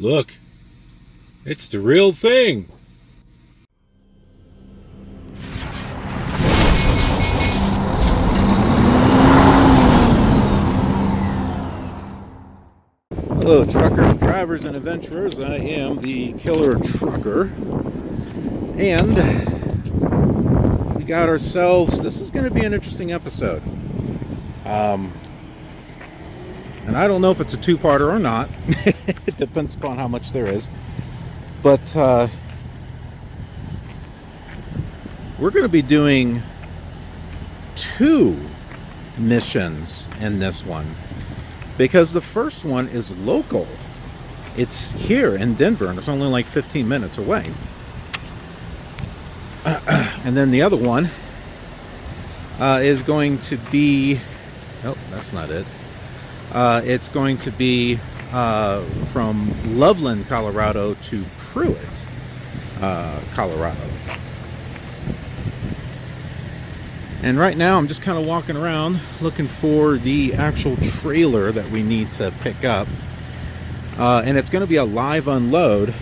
Look, it's the real thing. Hello, truckers, drivers, and adventurers. I am the KILR Trucker, and we got ourselves, this is going to be an interesting episode. And I don't know if it's a two-parter or not. It depends upon how much there is. But we're going to be doing 2 missions in this one, because the first one is local. It's here in Denver, and it's only like 15 minutes away. And then the other one is going to be... Oh, that's not it. It's going to be from Loveland, Colorado to Prewitt, Colorado. And right now I'm just kind of walking around looking for the actual trailer that we need to pick up. And it's going to be a live unload.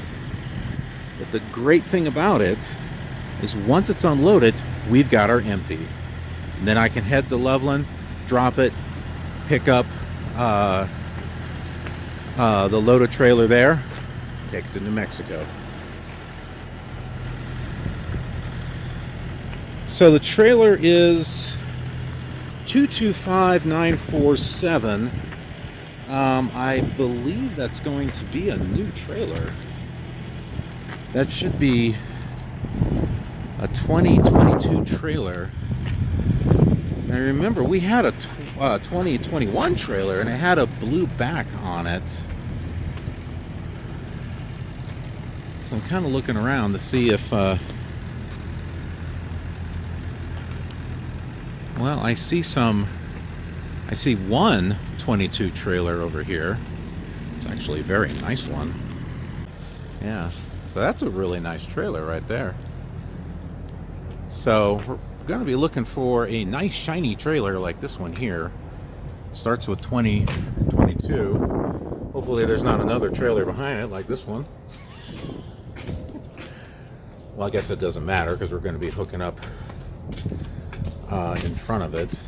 But the great thing about it is once it's unloaded, we've got our empty. And then I can head to Loveland, drop it, pick up the loaded trailer there, take it to New Mexico. So the trailer is 225947. I believe that's going to be a new trailer. That should be a 2022 trailer. Now remember, we had a 2021 trailer and it had a blue back on it. So I'm kind of looking around to see if well, I see one 22 trailer over here. It's actually a very nice one. Yeah, so that's a really nice trailer right there. So we're going to be looking for a nice shiny trailer like this one here. Starts with 2022. Hopefully there's not another trailer behind it like this one. Well, I guess it doesn't matter because we're going to be hooking up in front of it.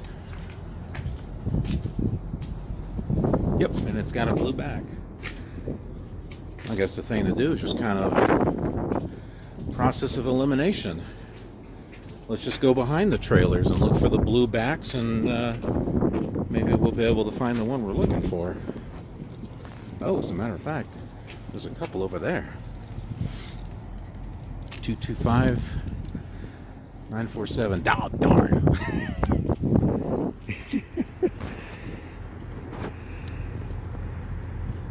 Yep, and it's got a blue back. I guess the thing to do is just kind of process of elimination. Let's just go behind the trailers and look for the blue backs, and maybe we'll be able to find the one we're looking for. Oh, as a matter of fact, there's a couple over there. 225947. Oh, darn.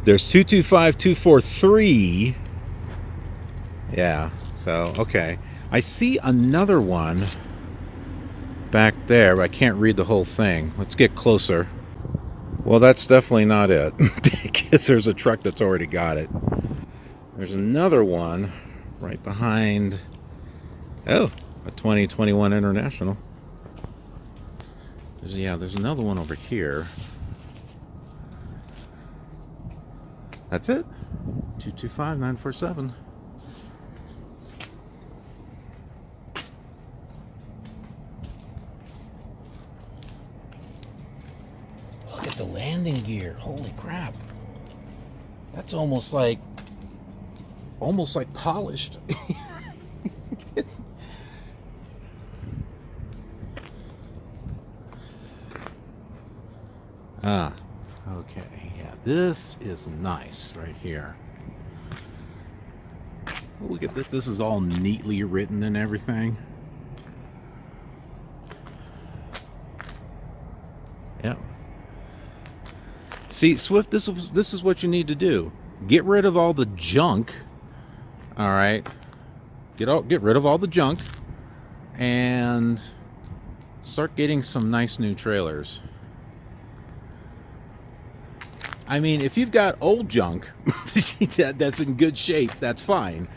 There's 225243. Yeah, so, okay. I see another one back there, but I can't read the whole thing. Let's get closer. Well, that's definitely not it, because there's a truck that's already got it. There's another one right behind, oh, a 2021 International. There's another one over here. That's it. 225947. Look at the landing gear. Holy crap. That's almost like polished. Okay. Yeah, this is nice right here. Look at this. This is all neatly written and everything. Yep. See, Swift, this is what you need to do. Get rid of all the junk. All right. Get rid of all the junk and start getting some nice new trailers. I mean, if you've got old junk that's in good shape, that's fine.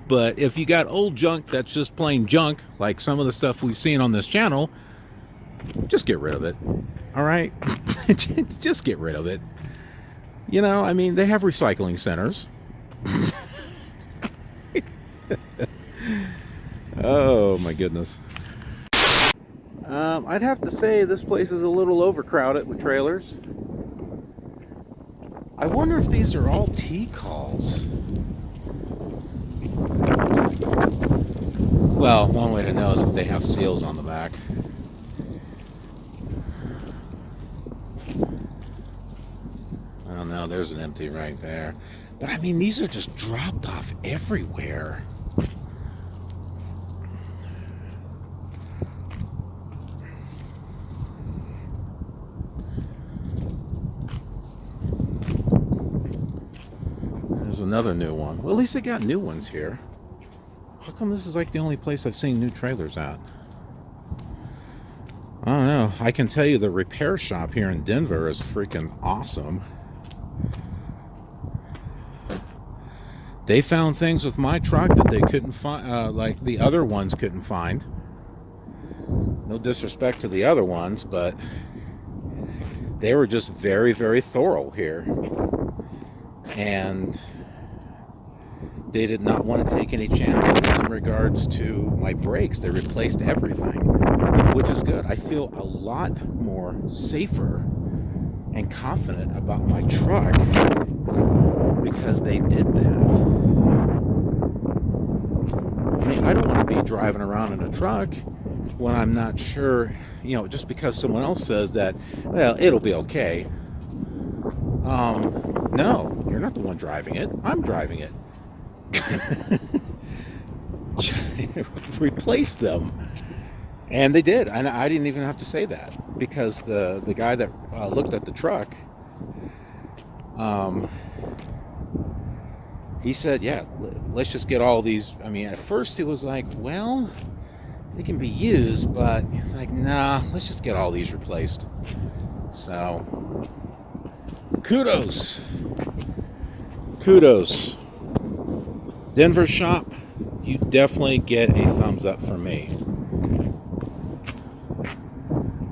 But if you got old junk that's just plain junk, like some of the stuff we've seen on this channel, just get rid of it. All right? Just get rid of it. You know, I mean, they have recycling centers. Oh my goodness. I'd have to say this place is a little overcrowded with trailers. I wonder if these are all T-calls. Well, one way to know is if they have seals on the back. I don't know, there's an empty right there. But I mean, these are just dropped off everywhere. There's another new one. Well, at least they got new ones here. How come this is like the only place I've seen new trailers at? I don't know. I can tell you the repair shop here in Denver is freaking awesome. They found things with my truck that they couldn't find, like the other ones couldn't find. No disrespect to the other ones, but they were just very, very thorough here. And they did not want to take any chances in regards to my brakes. They replaced everything, which is good. I feel a lot more safer and confident about my truck because they did that. I mean, I don't want to be driving around in a truck when I'm not sure, you know, just because someone else says that, well, it'll be okay. No, you're not the one driving it. I'm driving it. Replace them. And they did. And I didn't even have to say that because the guy that looked at the truck, he said, yeah, let's just get all these. I mean, at first he was like, well, they can be used, but he's like, nah, let's just get all these replaced. So kudos. Denver shop, you definitely get a thumbs up from me.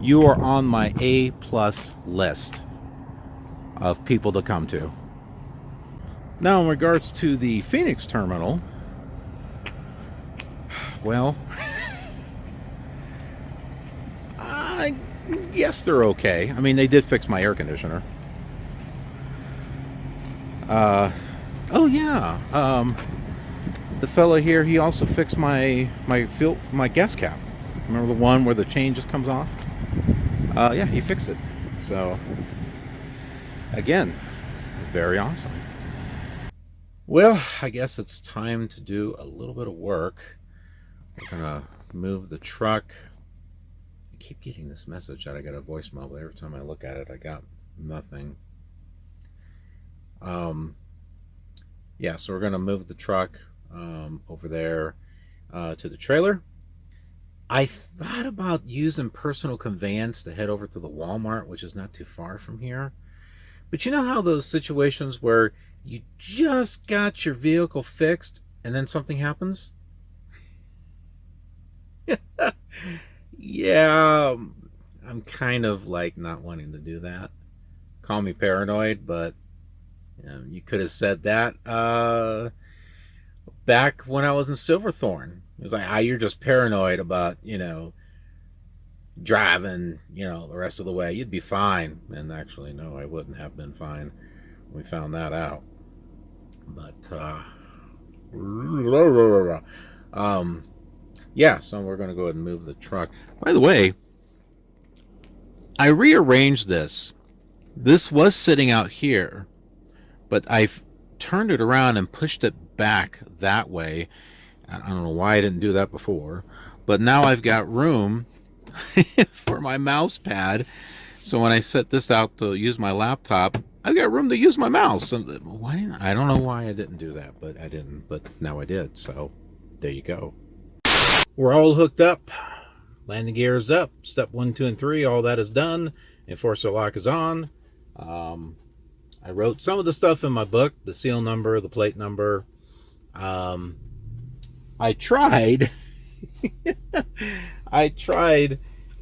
You are on my A+ list of people to come to. Now, in regards to the Phoenix terminal, well, I guess they're okay. I mean, they did fix my air conditioner. Oh yeah. The fella here, he also fixed my gas cap. Remember the one where the chain just comes off? Yeah, he fixed it. So, again, very awesome. Well, I guess it's time to do a little bit of work. We're gonna move the truck. I keep getting this message that I got a voicemail, but every time I look at it, I got nothing. Yeah, so we're gonna move the truck over there to the trailer. I thought about using personal conveyance to head over to the Walmart, which is not too far from here. But you know how those situations where you just got your vehicle fixed and then something happens? Yeah, I'm kind of like not wanting to do that. Call me paranoid, but you could have said that back when I was in Silverthorne. It was like, you're just paranoid about, driving, the rest of the way. You'd be fine. And actually, no, I wouldn't have been fine. We found that out. But, yeah, so we're going to go ahead and move the truck. By the way, I rearranged this. This was sitting out here, but I've turned it around and pushed it back that way. I don't know why I didn't do that before, but now I've got room for my mouse pad. So when I set this out to use my laptop, I've got room to use my mouse. I don't know why I didn't do that, but I didn't. But now I did. So there you go. We're all hooked up. Landing gear is up. Step 1, 2, and 3. All that is done. Enforcer lock is on. I wrote some of the stuff in my book, the seal number, the plate number. I tried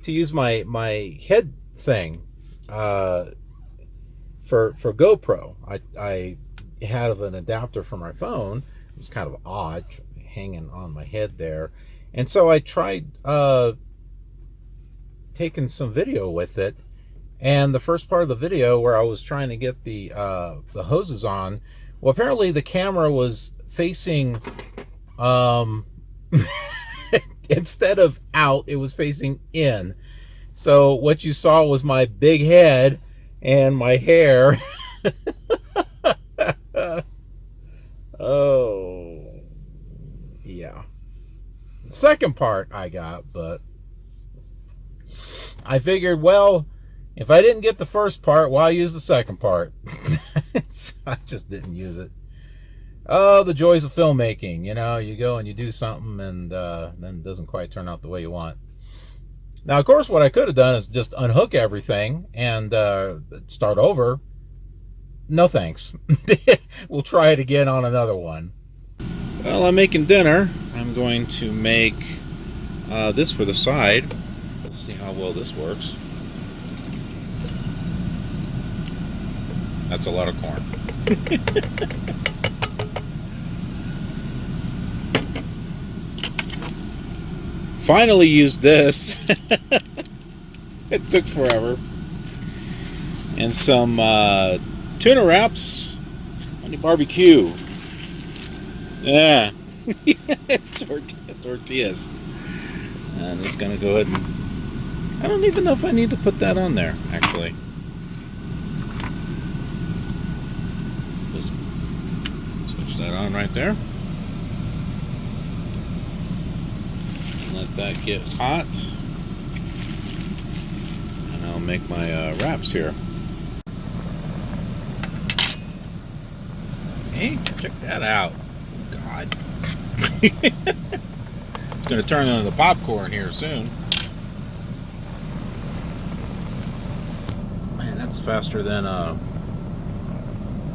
to use my head thing for GoPro. I had an adapter for my phone. It was kind of odd, hanging on my head there. And so I tried taking some video with it. And the first part of the video where I was trying to get the hoses on, well, apparently the camera was facing, instead of out, it was facing in. So what you saw was my big head and my hair. Oh, yeah. The second part I got, but I figured, well, if I didn't get the first part, why use the second part? So I just didn't use it. Oh, the joys of filmmaking. You know, you go and you do something and then it doesn't quite turn out the way you want. Now, of course, what I could have done is just unhook everything and start over. No thanks. We'll try it again on another one. Well, I'm making dinner. I'm going to make this for the side. We'll see how well this works. That's a lot of corn. Finally used this. It took forever. And some tuna wraps on the barbecue. Yeah. Tortillas. And I'm just gonna go ahead and I don't even know if I need to put that on there, actually. Just switch that on right there. Let that get hot. And I'll make my wraps here. Hey, check that out. Oh, God. It's going to turn into the popcorn here soon. Man, that's faster than a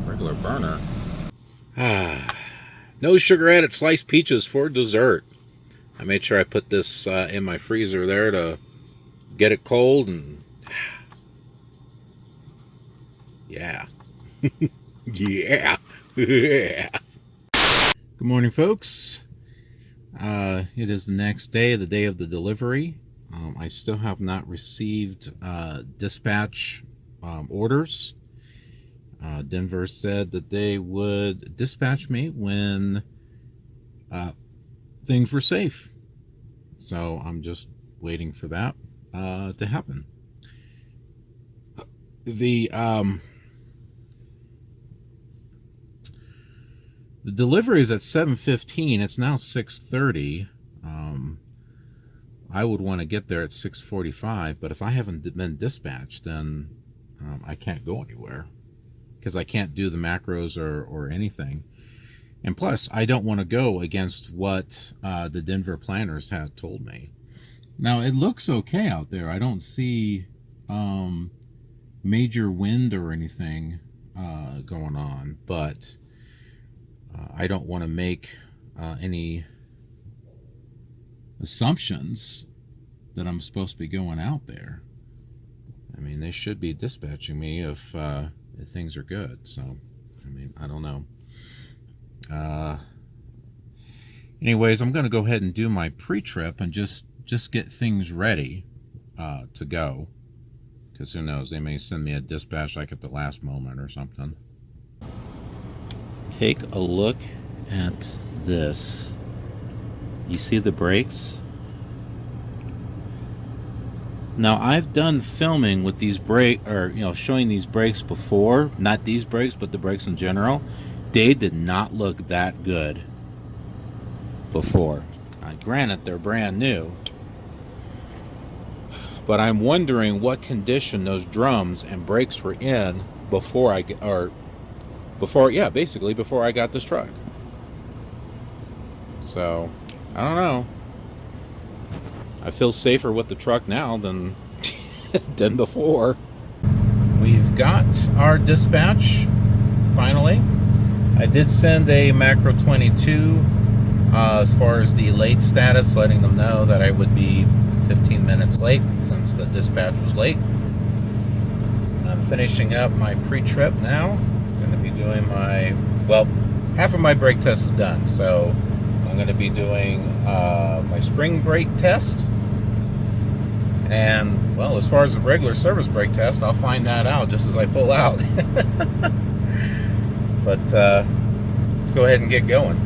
regular burner. No sugar added sliced peaches for dessert. I made sure I put this in my freezer there to get it cold, and yeah. Yeah. Yeah. Good morning, folks. It is the next day, the day of the delivery. I still have not received dispatch orders. Denver said that they would dispatch me when things were safe. So I'm just waiting for that to happen. The delivery is at 7:15. It's now 6:30. I would want to get there at 6:45, but if I haven't been dispatched, then I can't go anywhere because I can't do the macros or anything. And plus, I don't want to go against what the Denver planners had told me. Now, it looks okay out there. I don't see major wind or anything going on, but I don't want to make any assumptions that I'm supposed to be going out there. I mean, they should be dispatching me if things are good. So, I mean, I don't know. Anyways, I'm going to go ahead and do my pre-trip and just get things ready to go, because who knows, they may send me a dispatch like at the last moment or something. Take a look at this. You see the brakes? Now, I've done filming with these showing these brakes before, not these brakes, but the brakes in general. They did not look that good before. Granted, they're brand new, but I'm wondering what condition those drums and brakes were in before I got this truck. So, I don't know. I feel safer with the truck now than than before. We've got our dispatch finally. I did send a macro 22 as far as the late status, letting them know that I would be 15 minutes late since the dispatch was late. I'm finishing up my pre-trip now. I'm going to be doing my, well, half of my brake test is done, so I'm going to be doing my spring brake test. And, well, as far as the regular service brake test, I'll find that out just as I pull out. But let's go ahead and get going.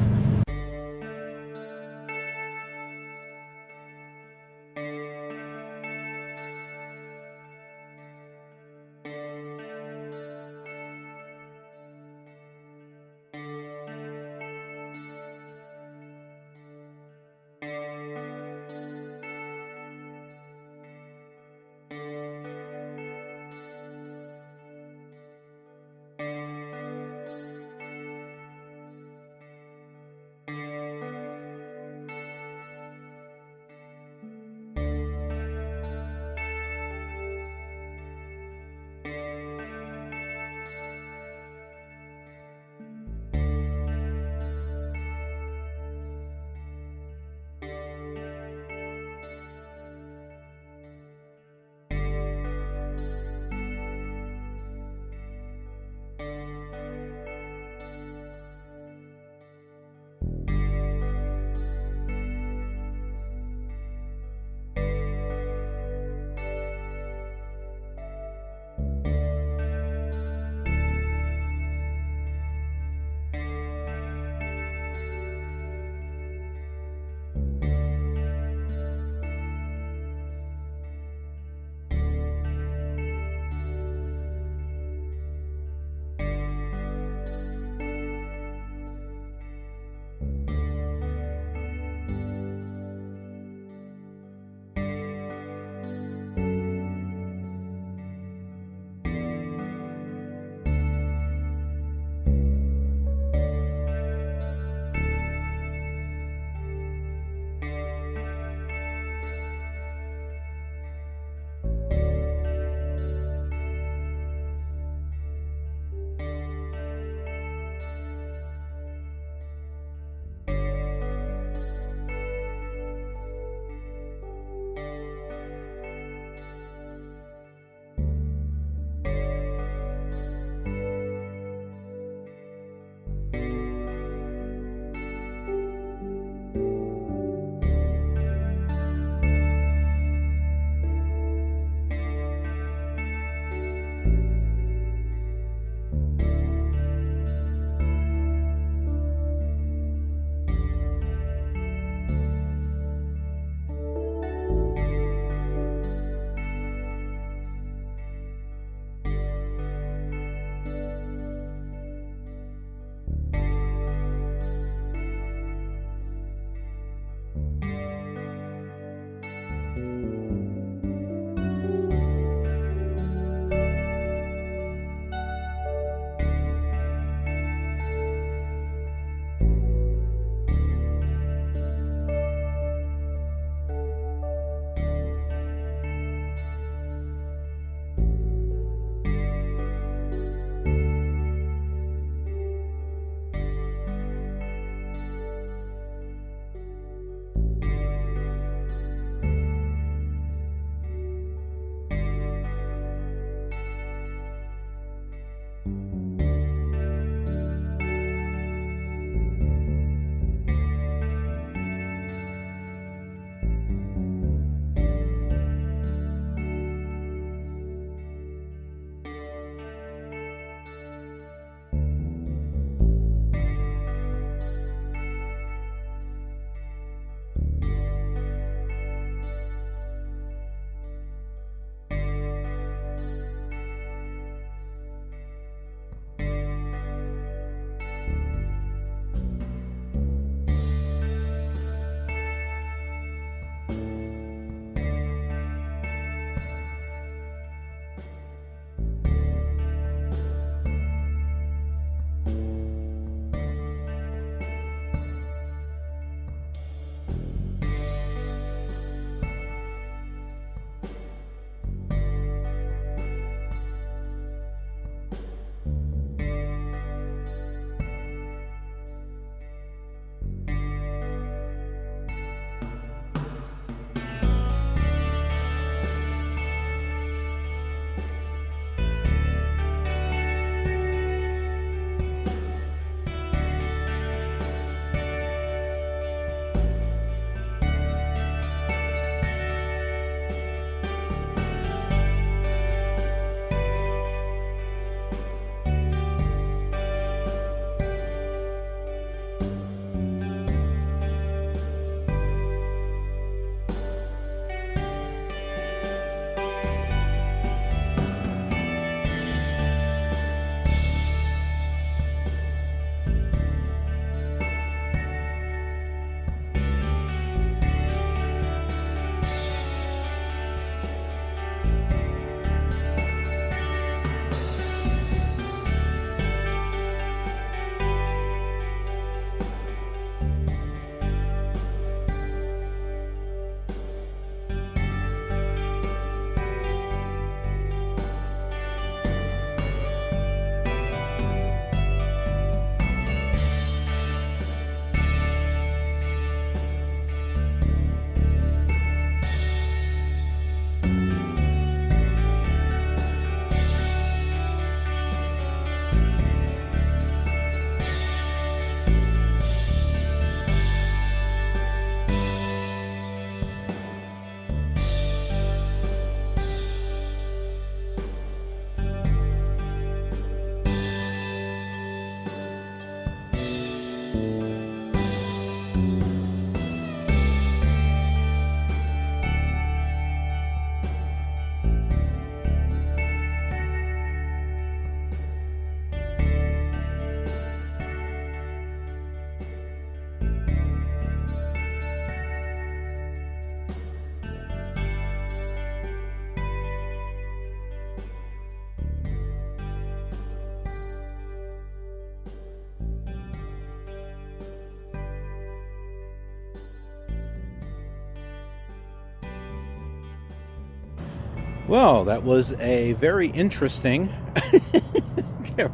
Well, that was a very interesting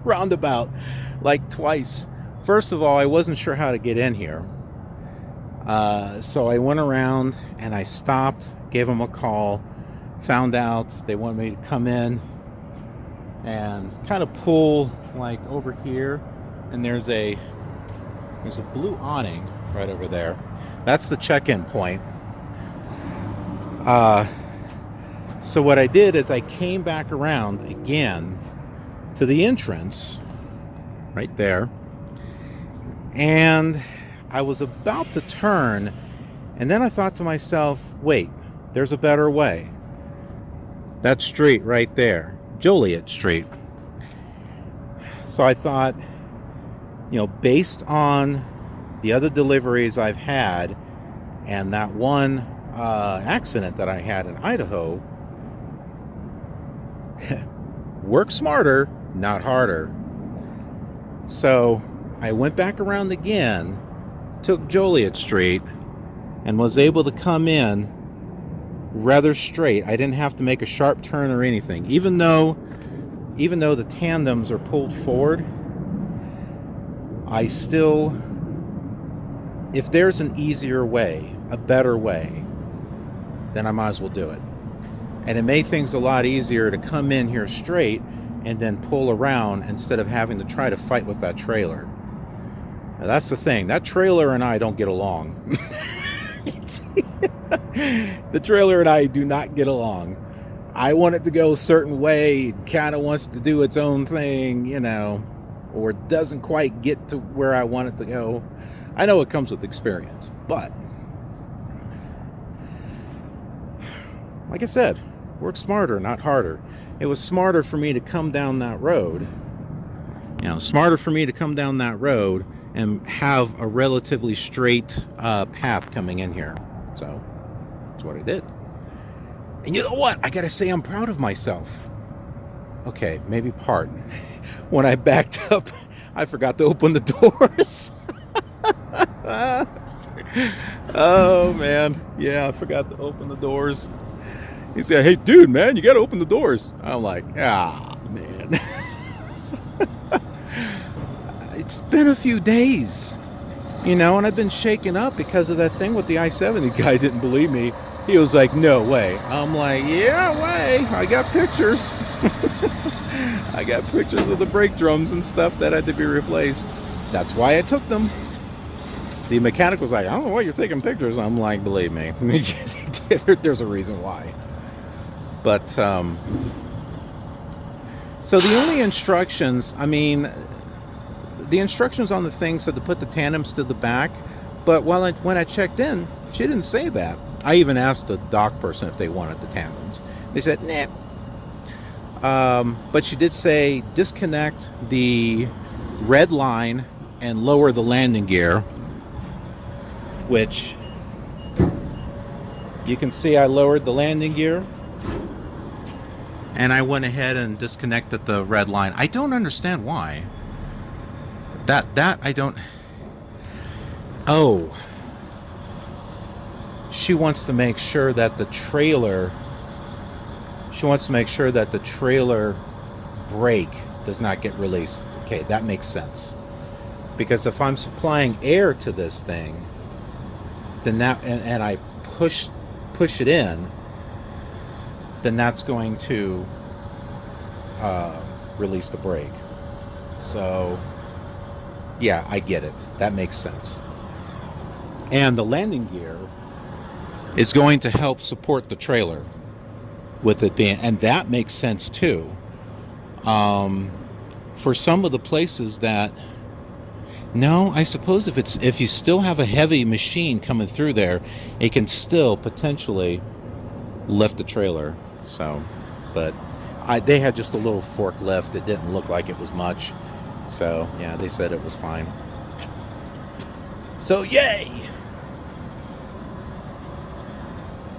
roundabout, like twice. First of all, I wasn't sure how to get in here. So I went around and I stopped, gave them a call, found out they wanted me to come in and kind of pull like over here, and there's a blue awning right over there. That's the check-in point. So what I did is I came back around again to the entrance right there, and I was about to turn, and then I thought to myself, wait, there's a better way. That street right there, Joliet Street. So I thought, based on the other deliveries I've had and that one accident that I had in Idaho, work smarter, not harder. So I went back around again, took Joliet Street, and was able to come in rather straight. I didn't have to make a sharp turn or anything. Even though the tandems are pulled forward, I still, if there's an easier way, a better way, then I might as well do it. And it made things a lot easier to come in here straight and then pull around instead of having to try to fight with that trailer. Now, that's the thing. That trailer and I don't get along. The trailer and I do not get along. I want it to go a certain way. It kind of wants to do its own thing, or it doesn't quite get to where I want it to go. I know it comes with experience, but like I said, work smarter, not harder. It was smarter for me to come down that road. Smarter for me to come down that road and have a relatively straight path coming in here. So that's what I did. And you know what? I gotta say, I'm proud of myself. Okay, maybe part. When I backed up, I forgot to open the doors. Oh man, yeah, I forgot to open the doors. He said, "Hey, dude, man, you gotta open the doors." I'm like, man. It's been a few days, and I've been shaken up because of that thing with the I-70. The guy didn't believe me. He was like, "No way." I'm like, "Yeah, way. I got pictures." I got pictures of the brake drums and stuff that had to be replaced. That's why I took them. The mechanic was like, "I don't know why you're taking pictures." I'm like, "Believe me, there's a reason why." But, so the only instructions, the instructions on the thing said to put the tandems to the back, but when I checked in, she didn't say that. I even asked the dock person if they wanted the tandems. They said, nah. But she did say disconnect the red line and lower the landing gear, which you can see I lowered the landing gear. And I went ahead and disconnected the red line. I don't understand why. That I don't... Oh. She wants to make sure that the trailer... She wants to make sure that the trailer brake does not get released. Okay, that makes sense. Because if I'm supplying air to this thing, then that... And I push it in, then that's going to release the brake. So, yeah, I get it. That makes sense. And the landing gear is going to help support the trailer with it being, and that makes sense too. For some of the places that, no, I suppose if you still have a heavy machine coming through there, it can still potentially lift the trailer. So, but they had just a little forklift. It didn't look like it was much. So, yeah, they said it was fine. So, yay!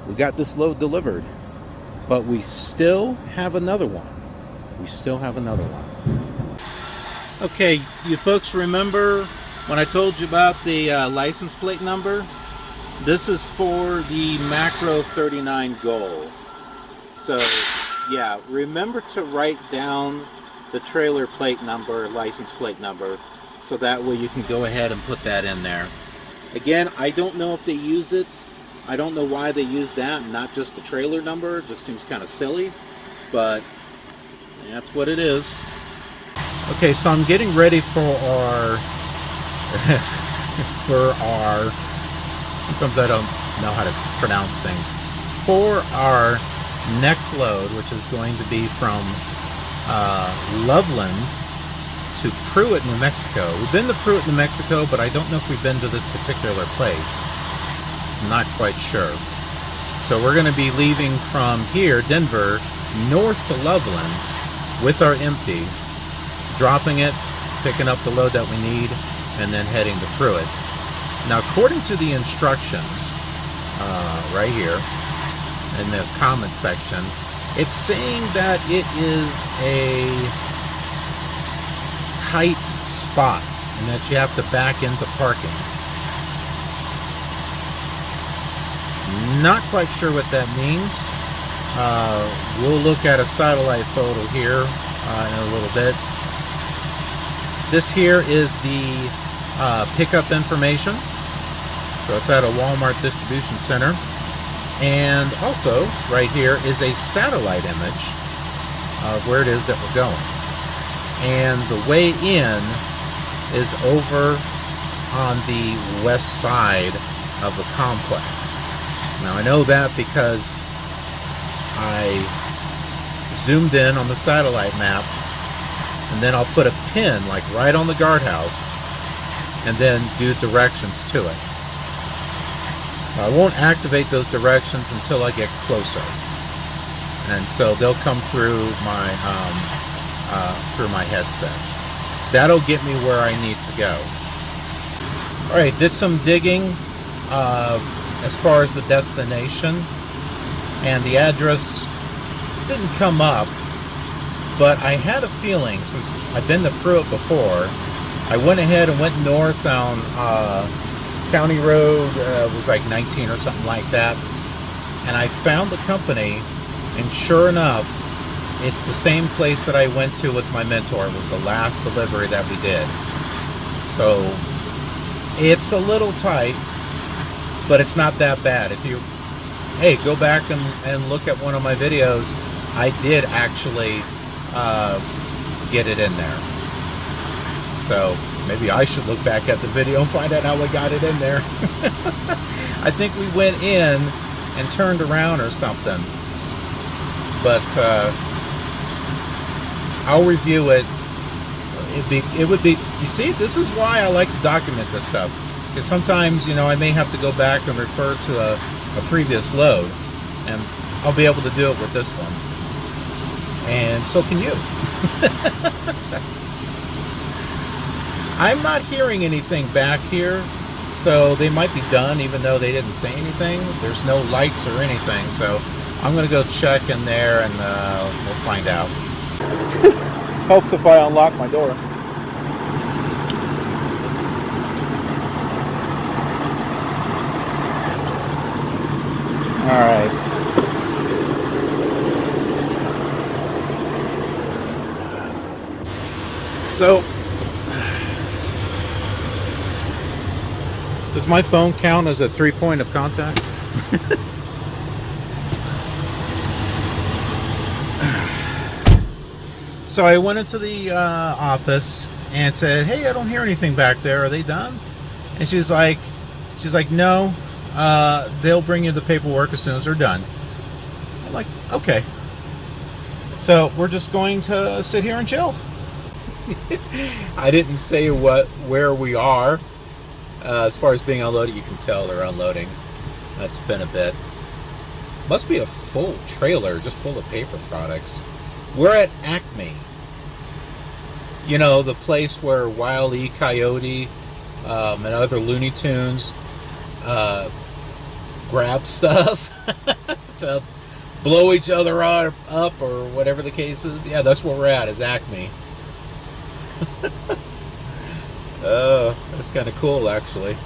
We got this load delivered. But we still have another one. Okay, you folks remember when I told you about the license plate number? This is for the Macro 39 Goal. So Yeah, remember to write down the trailer plate number, license plate number, so that way you can go ahead and put that in there. Again, I don't know if they use it. I don't know why they use that and not just the trailer number. It just seems kind of silly, but that's what it is. Okay, so I'm getting ready for our sometimes I don't know how to pronounce things, for our next load, which is going to be from Loveland to Prewitt, New Mexico. We've been to Prewitt, New Mexico, but I don't know if we've been to this particular place. I'm not quite sure. So we're going to be leaving from here, Denver, north to Loveland with our empty, dropping it, picking up the load that we need, and then heading to Prewitt. Now, according to the instructions right here in the comment section, it's saying that it is a tight spot and that you have to back into parking. Not quite sure what that means. We'll look at a satellite photo here in a little bit. This here is the pickup information. So it's at a Walmart distribution center. And also, right here is a satellite image of where it is that we're going. And the way in is over on the west side of the complex. Now I know that because I zoomed in on the satellite map, and then I'll put a pin like right on the guardhouse and then do directions to it. I won't activate those directions until I get closer, and so they'll come through my headset. That'll get me where I need to go. All right, did some digging as far as the destination, and the address didn't come up, but I had a feeling, since I've been to Prewitt before, I went ahead and went north on County Road, was like 19 or something like that, and I found the company, and sure enough, it's the same place that I went to with my mentor. It was the last delivery that we did. So it's a little tight, but it's not that bad. If you, hey, go back and look at one of my videos, I did actually get it in there. So maybe I should look back at the video and find out how we got it in there. I think we went in and turned around or something. But I'll review it. It would be, you see, this is why I like to document this stuff. Because sometimes, you know, I may have to go back and refer to a previous load. And I'll be able to do it with this one. And so can you. I'm not hearing anything back here, so they might be done even though they didn't say anything. There's no lights or anything, so I'm going to go check in there and we'll find out. Helps if I unlock my door. All right. So, does my phone count as a 3-point of contact? So I went into the office and said, "Hey, I don't hear anything back there. Are they done?" And she's like, "No, they'll bring you the paperwork as soon as they're done." I'm like, "Okay." So we're just going to sit here and chill. I didn't say where we are. As far as being unloaded, you can tell they're unloading. That's been a bit. Must be a full trailer just full of paper products. We're at Acme. You know, the place where Wile E. Coyote and other Looney Tunes grab stuff to blow each other up or whatever the case is. Yeah, that's where we're at, is Acme. Oh, that's kind of cool, actually.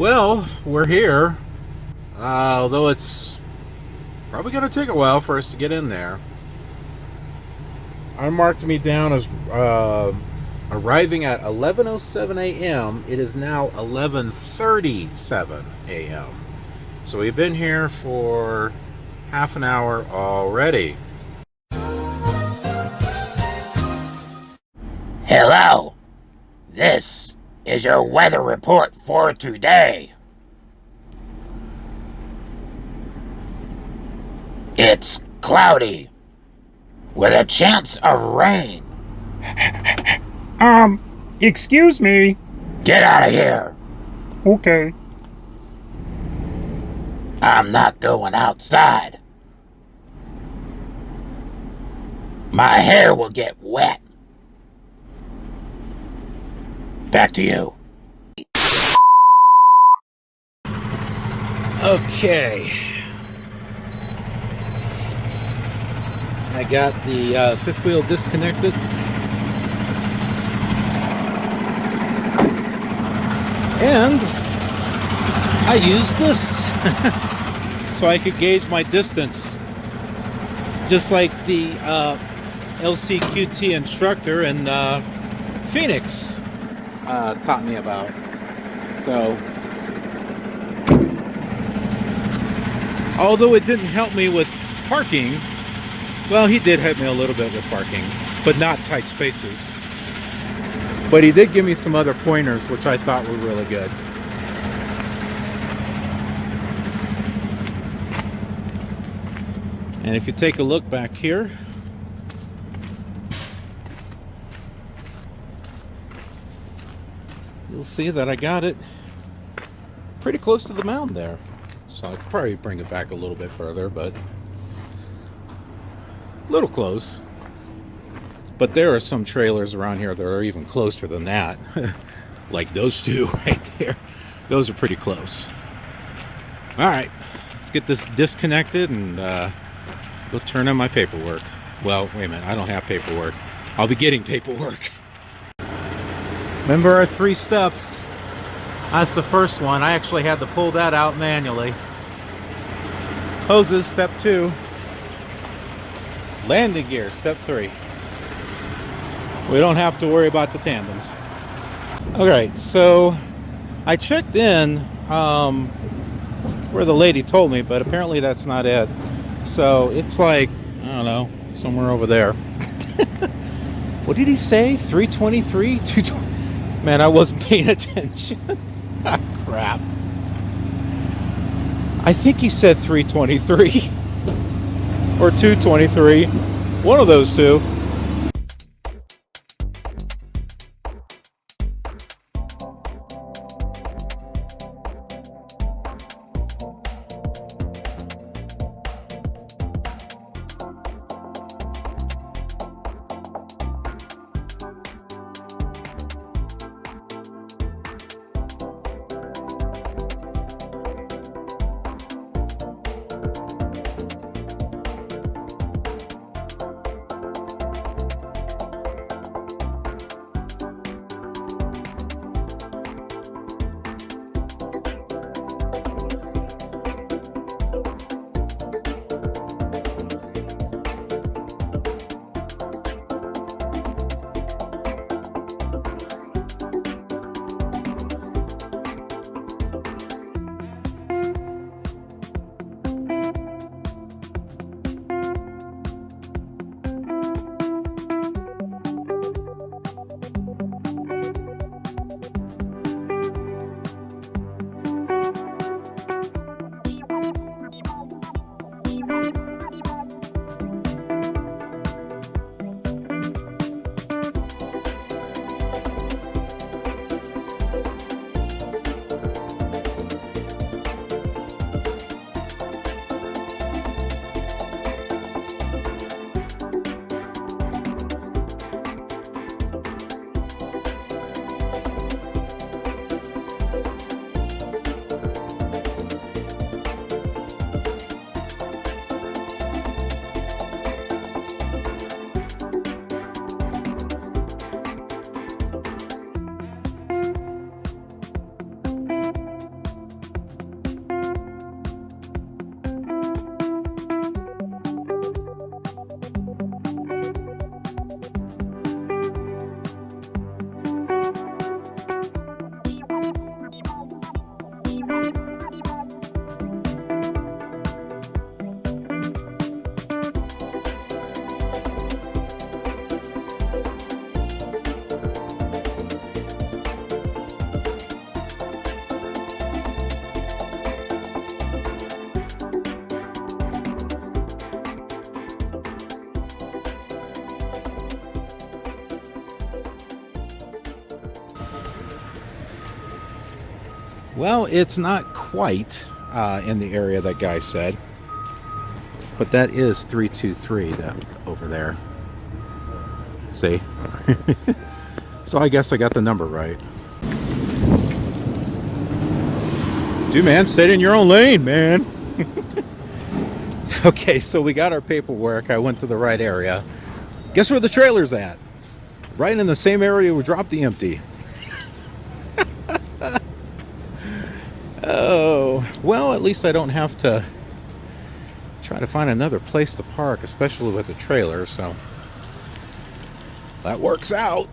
Well, we're here. Although it's probably going to take a while for us to get in there. I marked me down as arriving at 11:07 a.m. It is now 11:37 a.m. So we've been here for half an hour already. Hello, this is your weather report for today. It's cloudy with a chance of rain. Excuse me. Get out of here. Okay. I'm not going outside. My hair will get wet. Back to you. Okay. I got the fifth wheel disconnected. And I used this so I could gauge my distance. Just like the LCQT instructor in Phoenix taught me about. So, although it didn't help me with parking, well, he did help me a little bit with parking, but not tight spaces. But he did give me some other pointers, which I thought were really good. And if you take a look back here, you'll see that I got it pretty close to the mound there. So I could probably bring it back a little bit further, but a little close. But there are some trailers around here that are even closer than that. Like those two right there. Those are pretty close. All right, let's get this disconnected and go turn in my paperwork. Well, wait a minute, I don't have paperwork. I'll be getting paperwork. Remember our 3 steps? That's the first one. I actually had to pull that out manually. Hoses, step 2. Landing gear, step 3. We don't have to worry about the tandems. Alright, so I checked in where the lady told me, but apparently that's not it. So it's like, I don't know, somewhere over there. What did he say? 323? 220? Man, I wasn't paying attention. Ah, crap. I think he said 323 or 223. One of those two. Well, it's not quite in the area that guy said, but that is 323 over there. See? So I guess I got the number right. Dude, man, stay in your own lane, man. Okay, so we got our paperwork. I went to the right area. Guess where the trailer's at? Right in the same area we dropped the empty. Oh, well, at least I don't have to try to find another place to park, especially with a trailer, so that works out.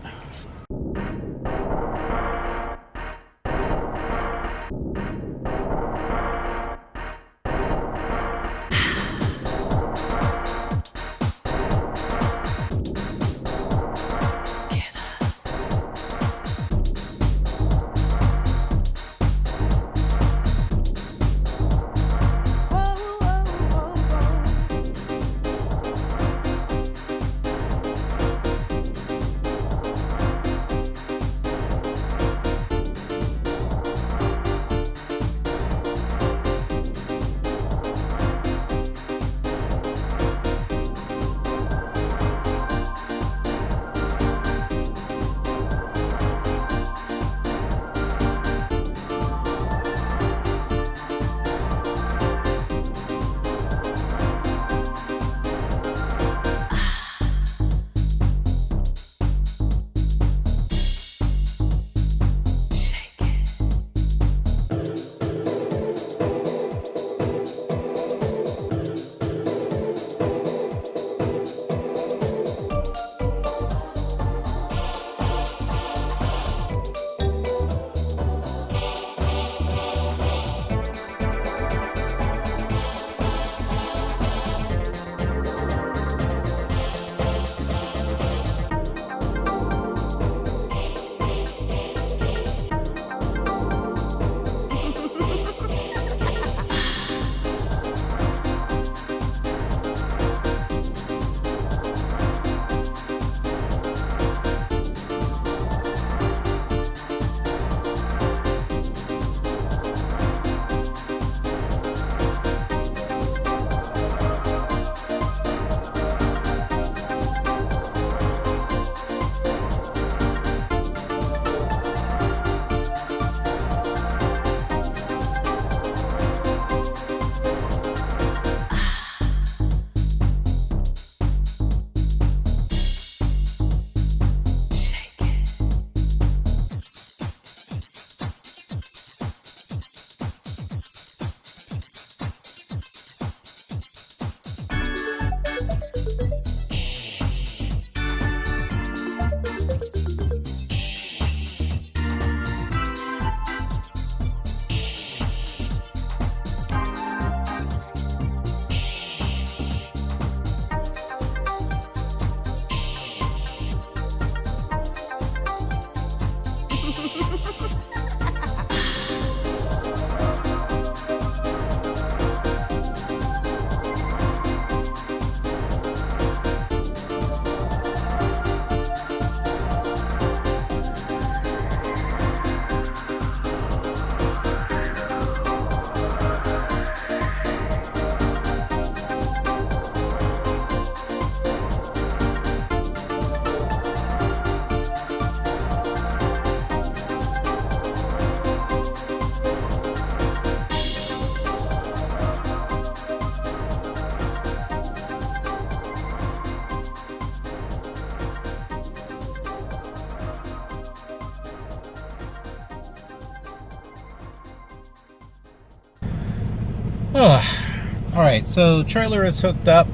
Alright, so trailer is hooked up,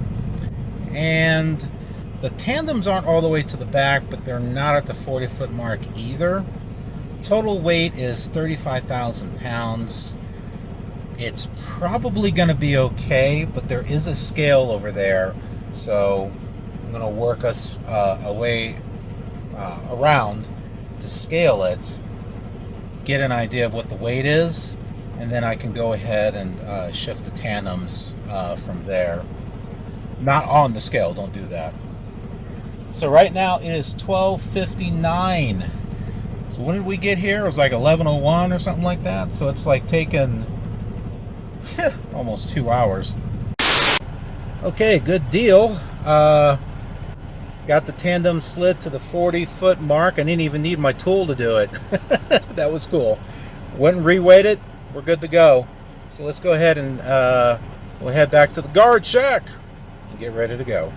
and the tandems aren't all the way to the back, but they're not at the 40-foot mark either. Total weight is 35,000 pounds. It's probably going to be okay, but there is a scale over there, so I'm going to work us a way around to scale it, get an idea of what the weight is, and then I can go ahead and shift the tandems from there. Not on the scale, don't do that. So right now it is 12:59 So when did we get here? It was like 11:01 or something like that. So it's like taken almost 2 hours. Okay, good deal. Got the tandem slid to the 40-foot mark. I didn't even need my tool to do it. That was cool. Went and reweighed it. We're good to go. So let's go ahead and we'll head back to the guard shack and get ready to go.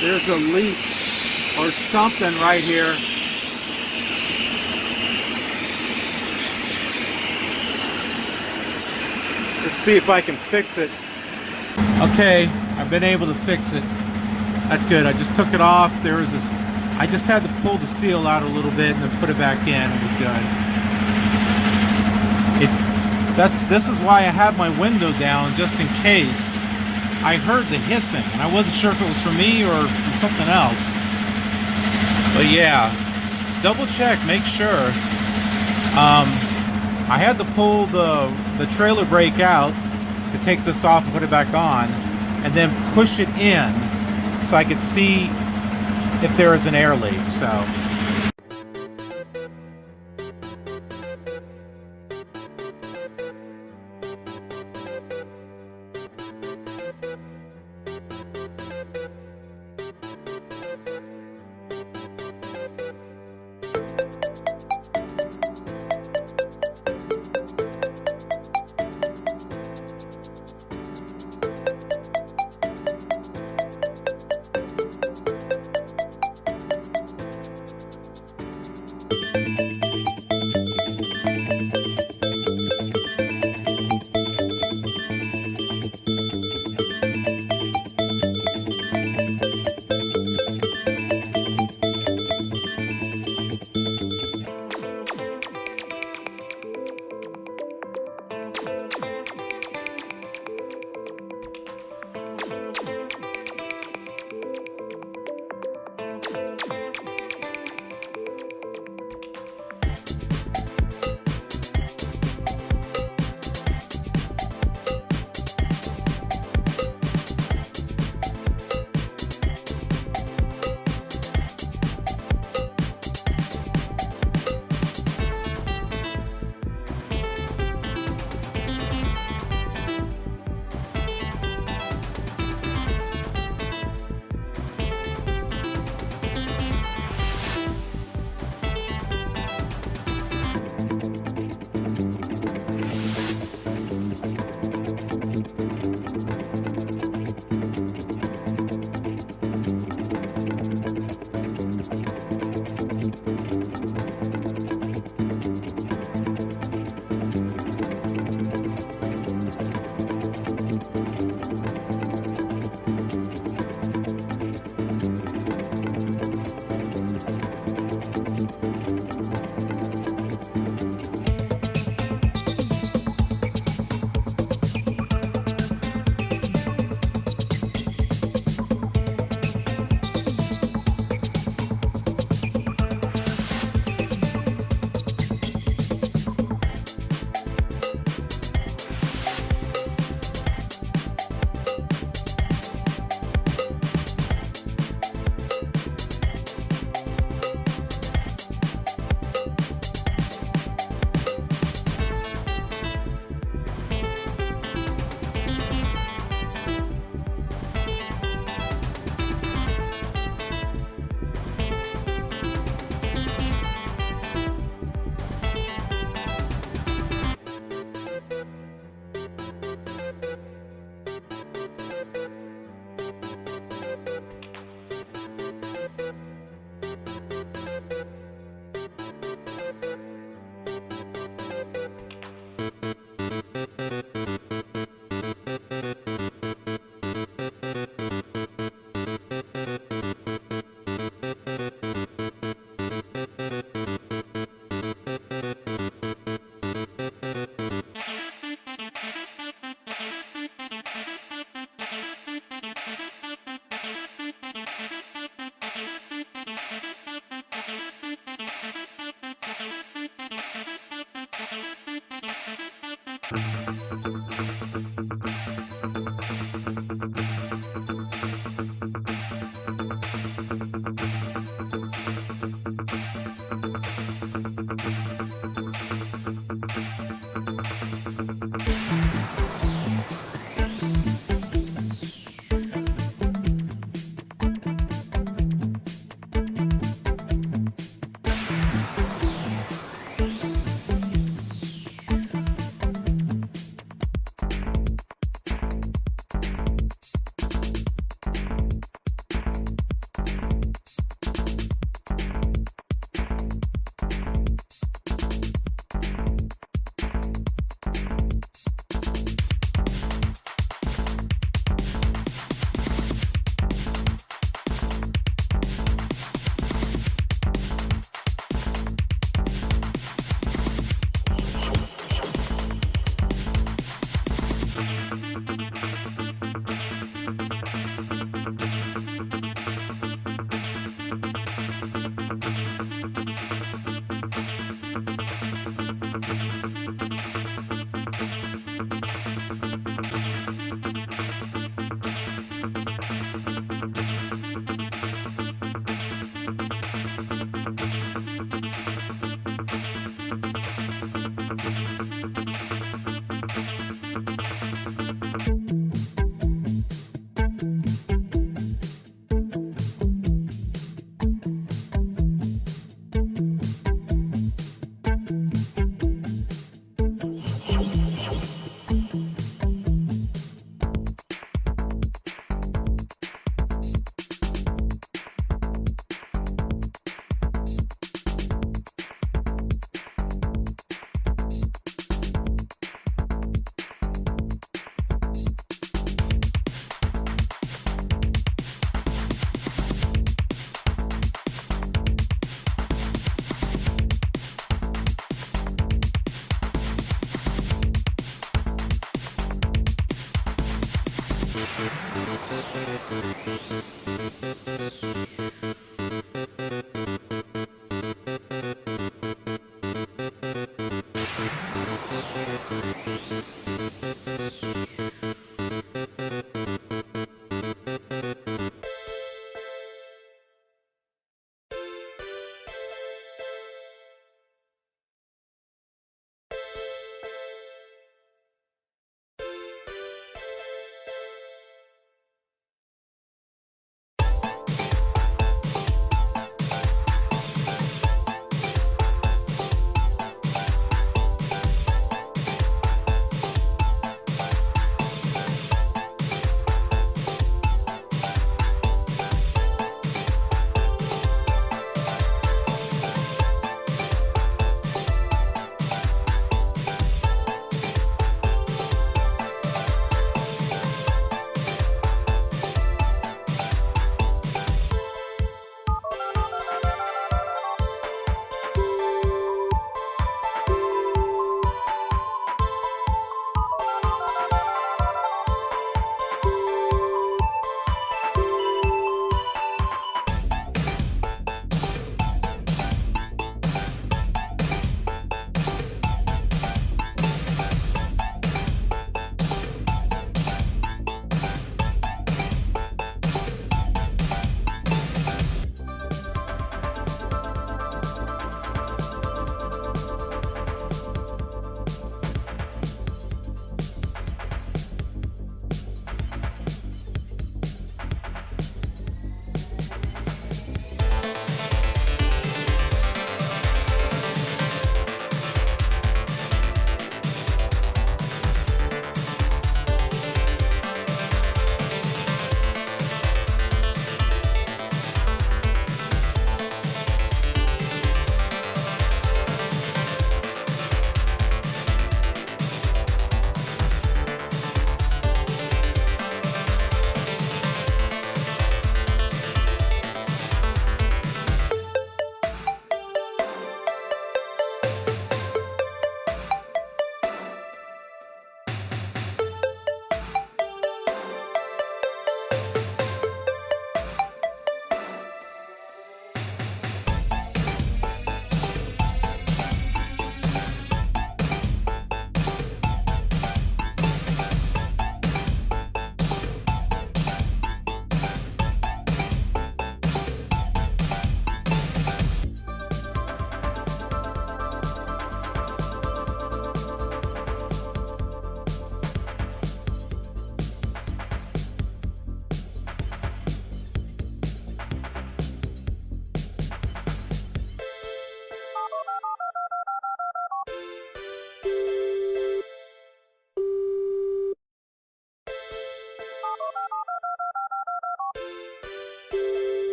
There's a leak or something right here. Let's see if I can fix it. Okay, I've been able to fix it. That's good. I just took it off. There was this. I just had to pull the seal out a little bit and then put it back in. It was good. This is why I have my window down, just in case. I heard the hissing, and I wasn't sure if it was from me or from something else. But yeah, double check, make sure. I had to pull the trailer brake out to take this off and put it back on, and then push it in so I could see if there is an air leak. So.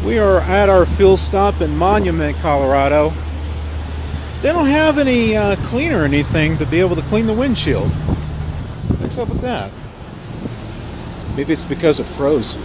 We are at our fuel stop in Monument, Colorado. They don't have any cleaner or anything to be able to clean the windshield. What's up with that? Maybe it's because it froze.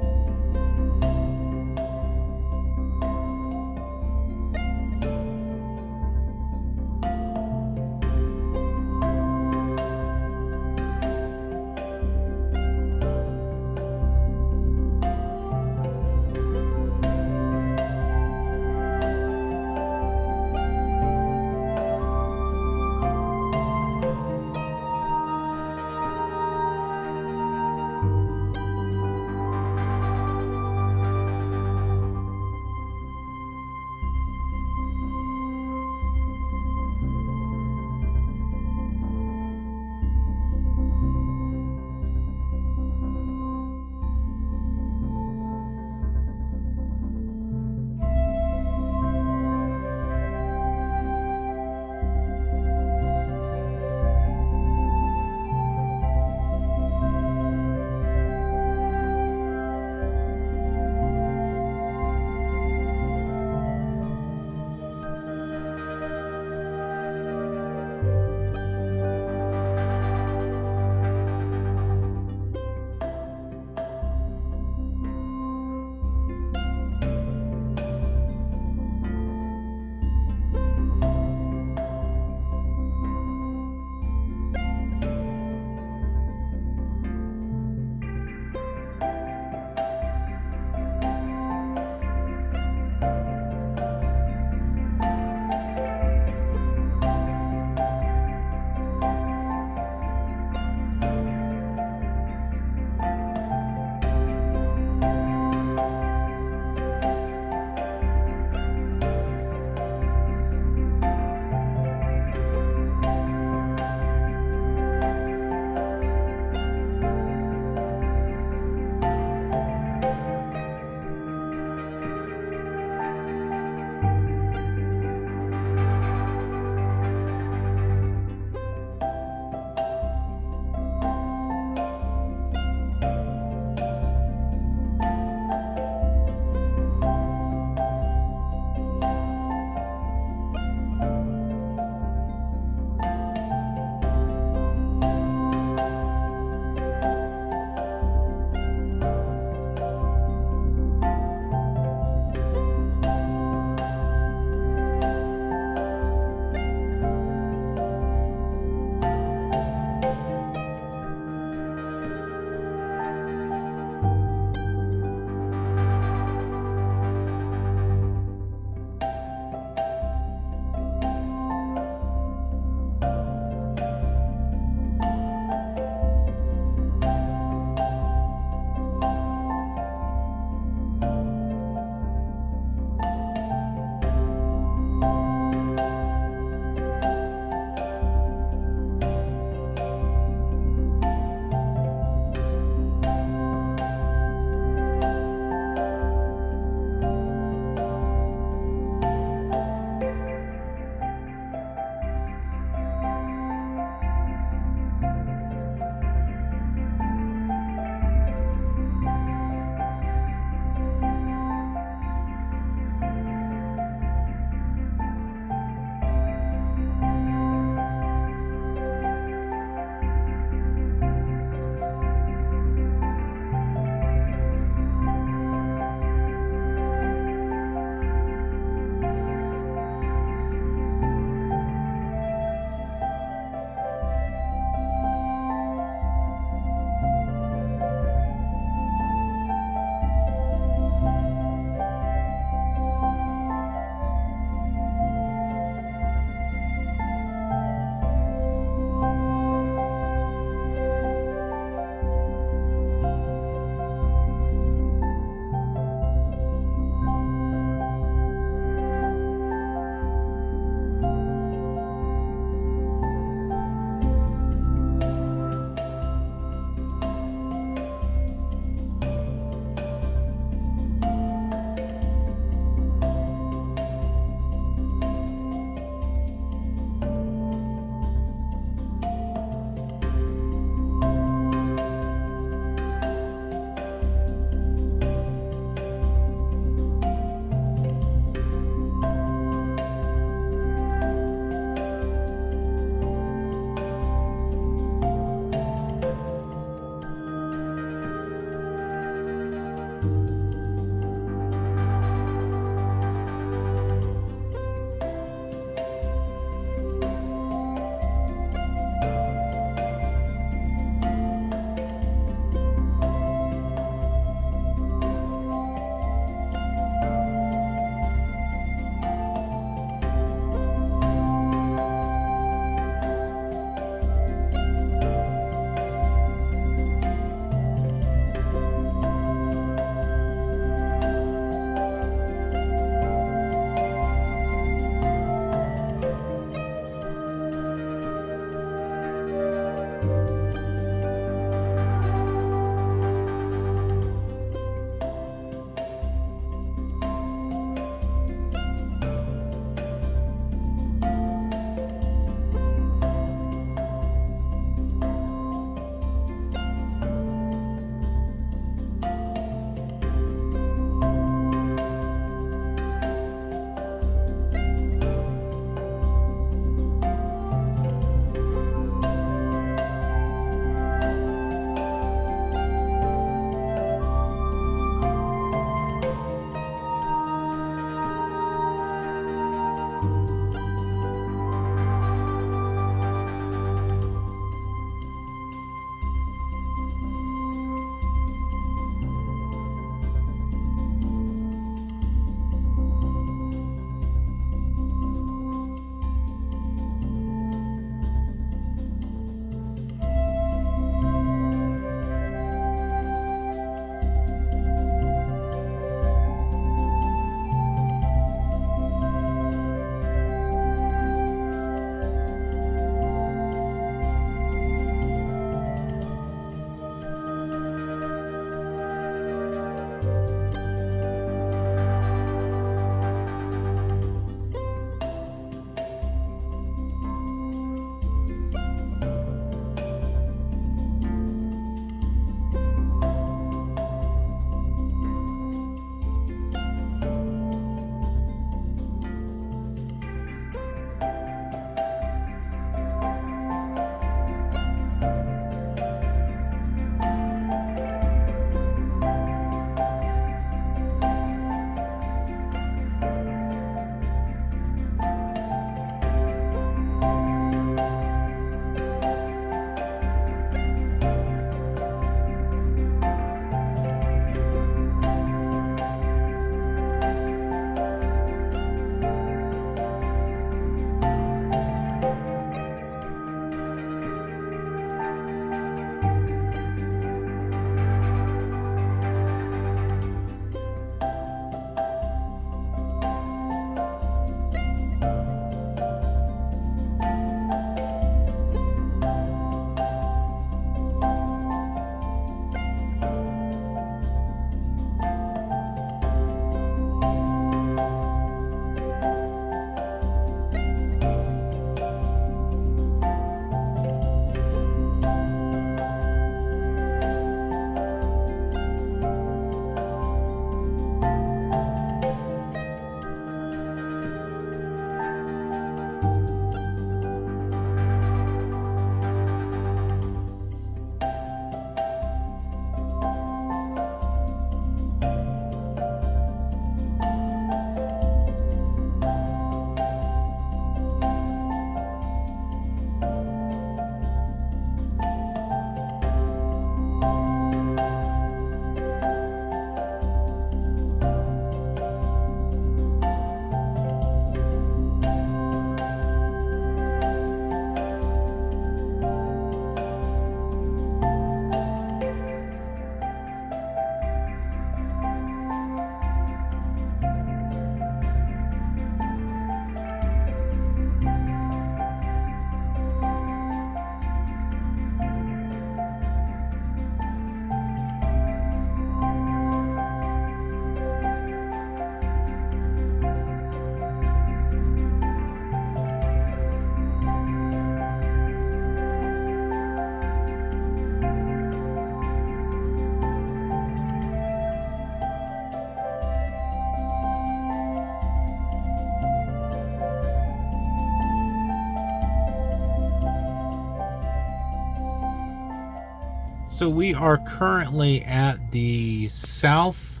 So we are currently at the South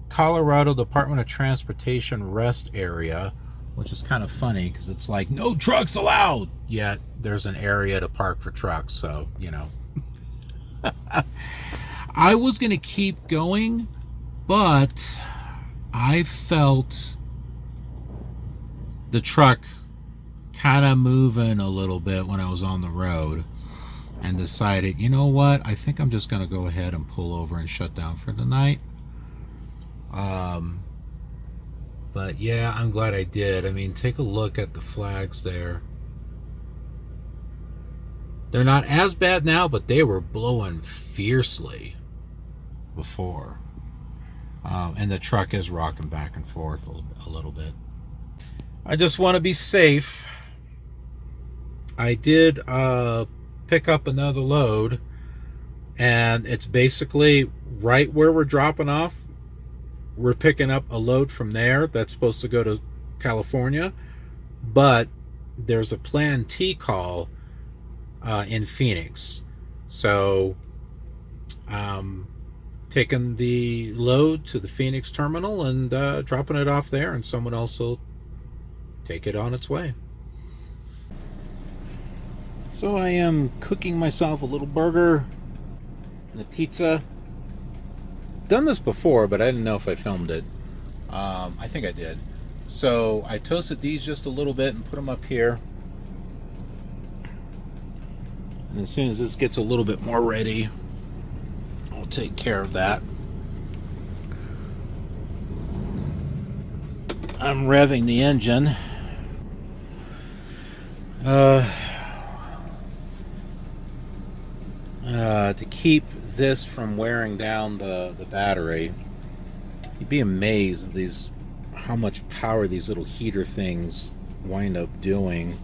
Colorado Department of Transportation rest area, which is kind of funny because it's like no trucks allowed, yet there's an area to park for trucks. So, you know, I was going to keep going, but I felt the truck kind of moving a little bit when I was on the road, and decided, you know what, I think I'm just going to go ahead and pull over and shut down for the night. But yeah, I'm glad I did. I mean, take a look at the flags there. They're not as bad now, but they were blowing fiercely before. And the truck is rocking back and forth a little bit. I just want to be safe. I did pick up another load, and it's basically right where we're dropping off. We're picking up a load from there that's supposed to go to California, but there's a Plan T call in Phoenix. So taking the load to the Phoenix terminal and dropping it off there, and someone else will take it on its way. So I am cooking myself a little burger and a pizza. Done this before, but I didn't know if I filmed it. I think I did. So I toasted these just a little bit and put them up here. And as soon as this gets a little bit more ready, I'll take care of that. I'm revving the engine. To keep this from wearing down the battery. You'd be amazed at how much power these little heater things wind up doing.